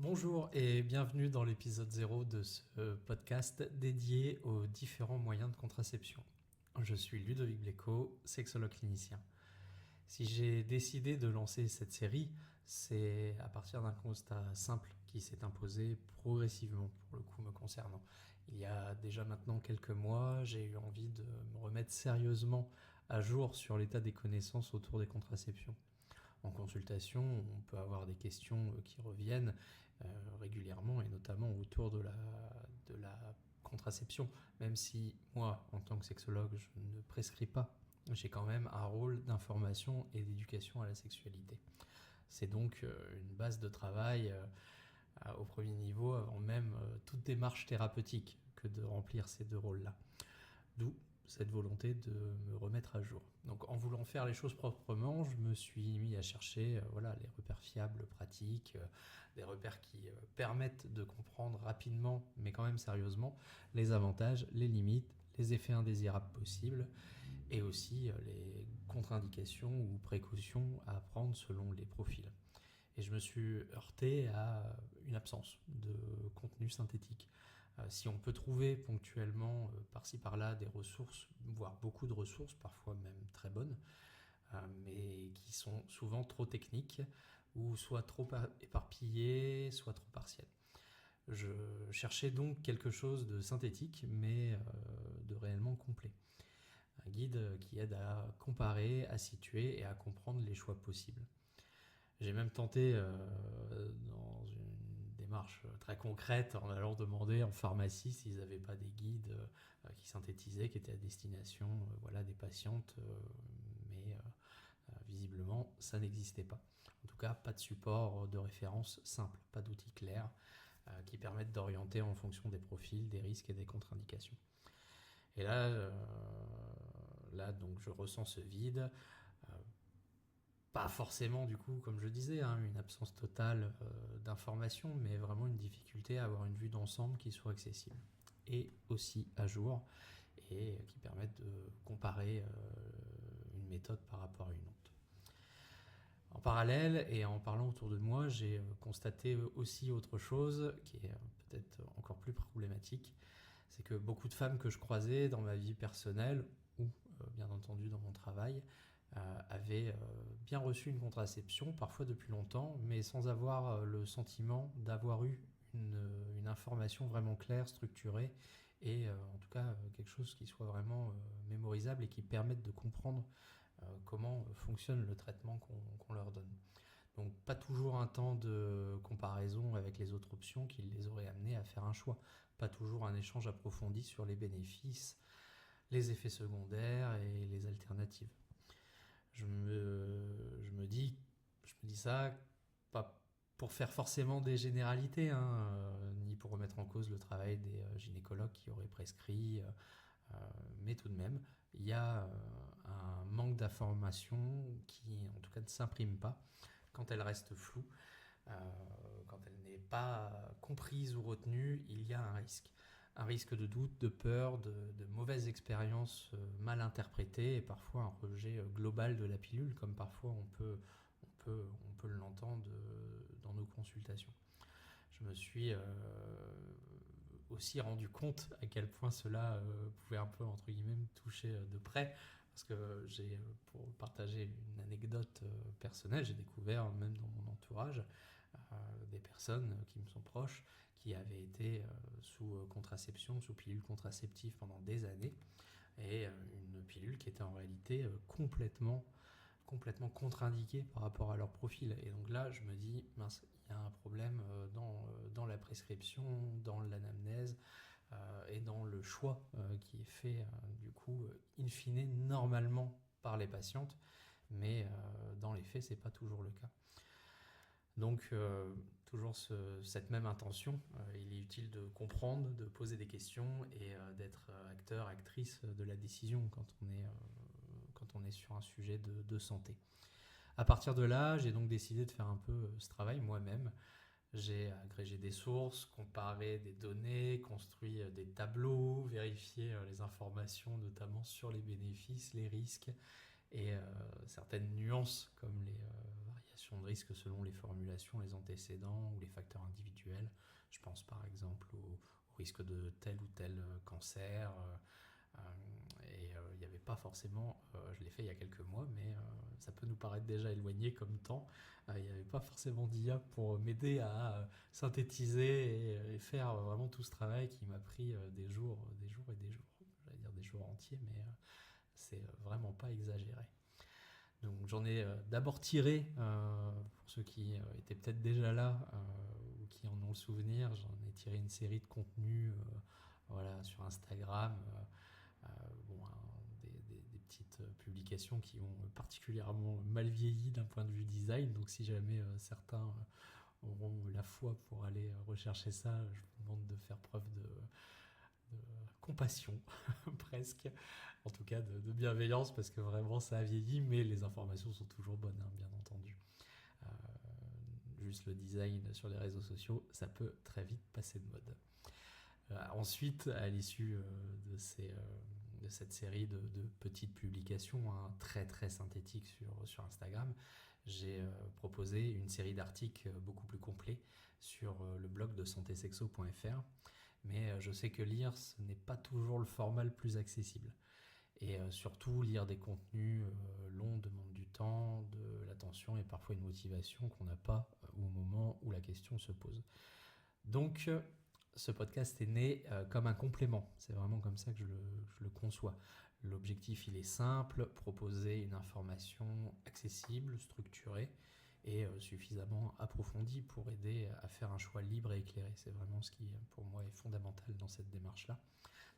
Bonjour et bienvenue dans l'épisode 0 de ce podcast dédié aux différents moyens de contraception. Je suis Ludovic Bléco, sexologue clinicien. Si j'ai décidé de lancer cette série, c'est à partir d'un constat simple qui s'est imposé progressivement, pour le coup me concernant. Il y a déjà maintenant quelques mois, j'ai eu envie de me remettre sérieusement à jour sur l'état des connaissances autour des contraceptions. En consultation, on peut avoir des questions qui reviennent régulièrement et notamment autour de la contraception. Même si moi, en tant que sexologue, je ne prescris pas, j'ai quand même un rôle d'information et d'éducation à la sexualité. C'est donc une base de travail au premier niveau avant même toute démarche thérapeutique que de remplir ces deux rôles-là. D'où cette volonté de me remettre à jour. Donc en voulant faire les choses proprement, je me suis mis à chercher les repères fiables, pratiques, des repères qui permettent de comprendre rapidement, mais quand même sérieusement, les avantages, les limites, les effets indésirables possibles, et aussi les contre-indications ou précautions à prendre selon les profils. Et je me suis heurté à une absence de contenu synthétique. Si on peut trouver ponctuellement par-ci par-là des ressources, voire beaucoup de ressources, parfois même très bonnes, mais qui sont souvent trop techniques ou soit trop éparpillées, soit trop partielles. Je cherchais donc quelque chose de synthétique, mais de réellement complet. Un guide qui aide à comparer, à situer et à comprendre les choix possibles. J'ai même tenté, dans une démarche très concrète, en allant demander en pharmacie s'ils n'avaient pas des guides qui synthétisaient, qui étaient à destination des patientes, mais visiblement ça n'existait pas. En tout cas, pas de support de référence simple, pas d'outils clairs qui permettent d'orienter en fonction des profils, des risques et des contre-indications. Et là donc je ressens ce vide. Pas forcément, du coup, comme je disais, une absence totale d'informations, mais vraiment une difficulté à avoir une vue d'ensemble qui soit accessible et aussi à jour et qui permette de comparer une méthode par rapport à une autre. En parallèle et en parlant autour de moi, j'ai constaté aussi autre chose qui est peut-être encore plus problématique, c'est que beaucoup de femmes que je croisais dans ma vie personnelle ou bien entendu dans mon travail avaient bien reçu une contraception, parfois depuis longtemps, mais sans avoir le sentiment d'avoir eu une information vraiment claire, structurée, et en tout cas quelque chose qui soit vraiment mémorisable et qui permette de comprendre comment fonctionne le traitement qu'on leur donne. Donc pas toujours un temps de comparaison avec les autres options qui les auraient amenés à faire un choix. Pas toujours un échange approfondi sur les bénéfices, les effets secondaires et les alternatives. Je me dis ça pas pour faire forcément des généralités, ni pour remettre en cause le travail des gynécologues qui auraient prescrit, mais tout de même, il y a un manque d'information qui en tout cas ne s'imprime pas quand elle reste floue. Quand elle n'est pas comprise ou retenue, il y a un risque. Un risque de doute, de peur, de mauvaises expériences mal interprétées et parfois un rejet global de la pilule, comme parfois on peut l'entendre dans nos consultations. Je me suis aussi rendu compte à quel point cela pouvait un peu, entre guillemets, me toucher de près. Parce que pour partager une anecdote personnelle, j'ai découvert, même dans mon entourage, des personnes qui me sont proches, qui avaient été sous contraception, sous pilule contraceptive pendant des années, et une pilule qui était en réalité complètement contre-indiquée par rapport à leur profil. Et donc là, je me dis, mince, il y a un problème dans la prescription, dans l'anamnèse, et dans le choix qui est fait, du coup, in fine, normalement par les patientes, mais dans les faits, c'est pas toujours le cas. Donc, toujours cette même intention, il est utile de comprendre, de poser des questions et d'être acteur, actrice de la décision quand on est sur un sujet de santé. À partir de là, j'ai donc décidé de faire un peu ce travail moi-même. J'ai agrégé des sources, comparé des données, construit des tableaux, vérifié les informations notamment sur les bénéfices, les risques et certaines nuances comme les variations de risque selon les formulations, les antécédents ou les facteurs individuels risque de tel ou tel cancer. Et il n'y avait pas forcément, je l'ai fait il y a quelques mois, mais ça peut nous paraître déjà éloigné comme temps. Il n'y avait pas forcément d'IA pour m'aider à synthétiser et faire vraiment tout ce travail qui m'a pris des jours et des jours. J'allais dire des jours entiers, mais c'est vraiment pas exagéré. Donc j'en ai d'abord tiré, pour ceux qui étaient peut-être déjà là ou qui en ont le souvenir, j'en ai tiré une série de contenus sur Instagram. Des petites publications qui ont particulièrement mal vieilli d'un point de vue design. Donc si jamais certains auront la foi pour aller rechercher ça, je vous demande de faire preuve de compassion, presque, en tout cas de bienveillance, parce que vraiment ça a vieilli, mais les informations sont toujours bonnes, hein, bien entendu. Juste le design sur les réseaux sociaux, ça peut très vite passer de mode. Ensuite, à l'issue de cette série de petites publications, hein, très très synthétiques sur Instagram, j'ai proposé une série d'articles beaucoup plus complets sur le blog de santésexo.fr. Mais je sais que lire, ce n'est pas toujours le format le plus accessible. Et surtout, lire des contenus longs demande du temps, de l'attention et parfois une motivation qu'on n'a pas au moment où la question se pose. Donc, ce podcast est né comme un complément. C'est vraiment comme ça que je le conçois. L'objectif, il est simple, proposer une information accessible, structurée et suffisamment approfondie pour aider à faire un choix libre et éclairé. C'est vraiment ce qui, pour moi, est fondamental dans cette démarche-là.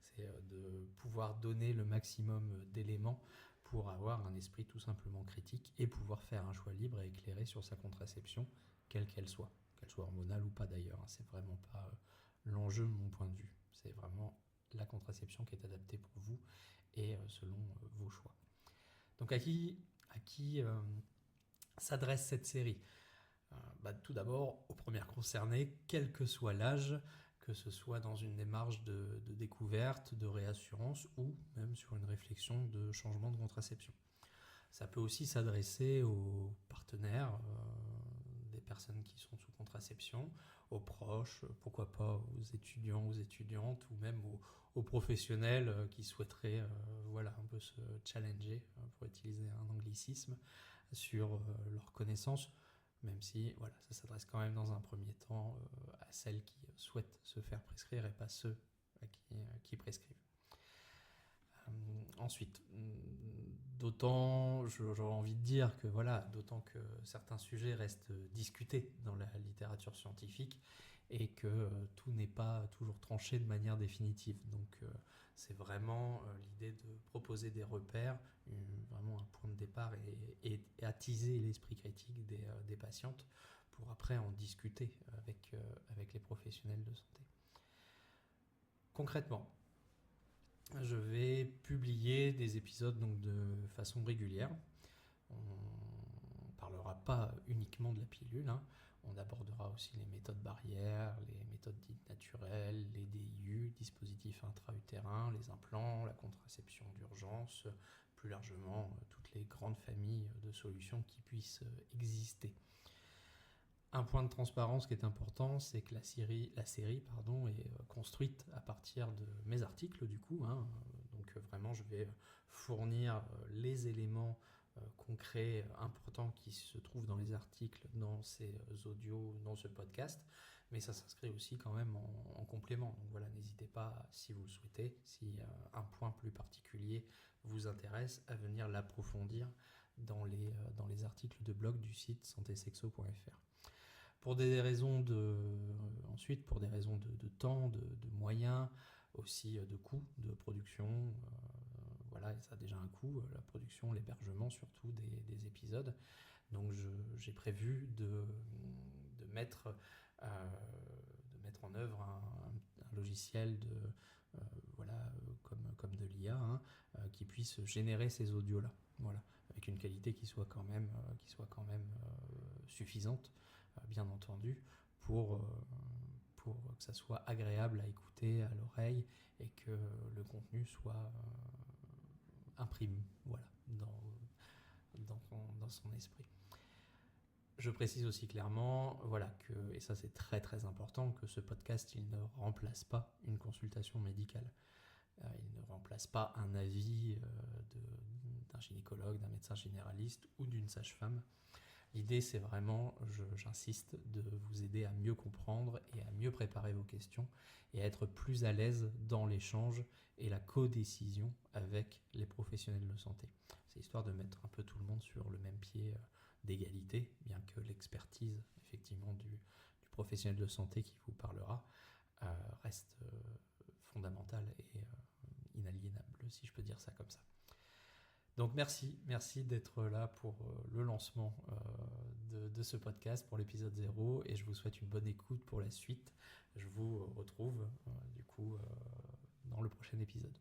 C'est de pouvoir donner le maximum d'éléments pour avoir un esprit tout simplement critique et pouvoir faire un choix libre et éclairé sur sa contraception, quelle qu'elle soit hormonale ou pas d'ailleurs. C'est vraiment pas l'enjeu de mon point de vue. C'est vraiment la contraception qui est adaptée pour vous et selon vos choix. Donc à qui s'adresse cette série ? Tout d'abord aux premières concernées, quel que soit l'âge, que ce soit dans une démarche de découverte, de réassurance ou même sur une réflexion de changement de contraception. Ça peut aussi s'adresser aux partenaires, des personnes qui sont sous contraception, aux proches, pourquoi pas aux étudiants, aux étudiantes ou même aux professionnels qui souhaiteraient un peu se challenger, pour utiliser un anglicisme, sur leurs connaissances. Même si ça s'adresse quand même dans un premier temps à celles qui souhaitent se faire prescrire et pas ceux qui prescrivent. Ensuite, j'aurais envie de dire que d'autant que certains sujets restent discutés dans la littérature scientifique et que tout n'est pas toujours tranché de manière définitive. Donc c'est vraiment l'idée de proposer des repères, vraiment un point de départ et attiser l'esprit critique des patientes pour après en discuter avec les professionnels de santé. Concrètement, je vais publier des épisodes donc de façon régulière. On ne parlera pas uniquement de la pilule, hein. On abordera aussi les méthodes barrières, les méthodes dites naturelles, les DIU, dispositifs intra-utérins, les implants, la contraception d'urgence, plus largement toutes les grandes familles de solutions qui puissent exister. Un point de transparence qui est important, c'est que la série est construite à partir de mes articles du coup, hein. Donc vraiment je vais fournir les éléments concrets, importants qui se trouvent dans les articles, dans ces audios, dans ce podcast, mais ça s'inscrit aussi quand même en complément. Donc voilà, n'hésitez pas, si vous le souhaitez, si un point plus particulier vous intéresse, à venir l'approfondir dans les articles de blog du site santésexo.fr. Pour des raisons de temps, de moyens, aussi de coûts de production, ça a déjà un coût, la production, l'hébergement surtout des épisodes. Donc j'ai prévu de mettre en œuvre un logiciel comme de l'IA, hein, qui puisse générer ces audios-là, avec une qualité qui soit quand même suffisante, bien entendu, pour que ça soit agréable à écouter à l'oreille et que le contenu soit imprime dans son esprit. Je précise aussi clairement, voilà, et ça c'est très très important, que ce podcast il ne remplace pas une consultation médicale. Il ne remplace pas un avis d'un gynécologue, d'un médecin généraliste ou d'une sage-femme. L'idée, c'est vraiment, j'insiste, de vous aider à mieux comprendre et à mieux préparer vos questions et à être plus à l'aise dans l'échange et la co-décision avec les professionnels de santé. C'est histoire de mettre un peu tout le monde sur le même pied d'égalité, bien que l'expertise effectivement du professionnel de santé qui vous parlera reste fondamentale et inaliénable, si je peux dire ça comme ça. Donc merci d'être là pour le lancement de ce podcast, pour l'épisode 0, et je vous souhaite une bonne écoute pour la suite. Je vous retrouve du coup dans le prochain épisode.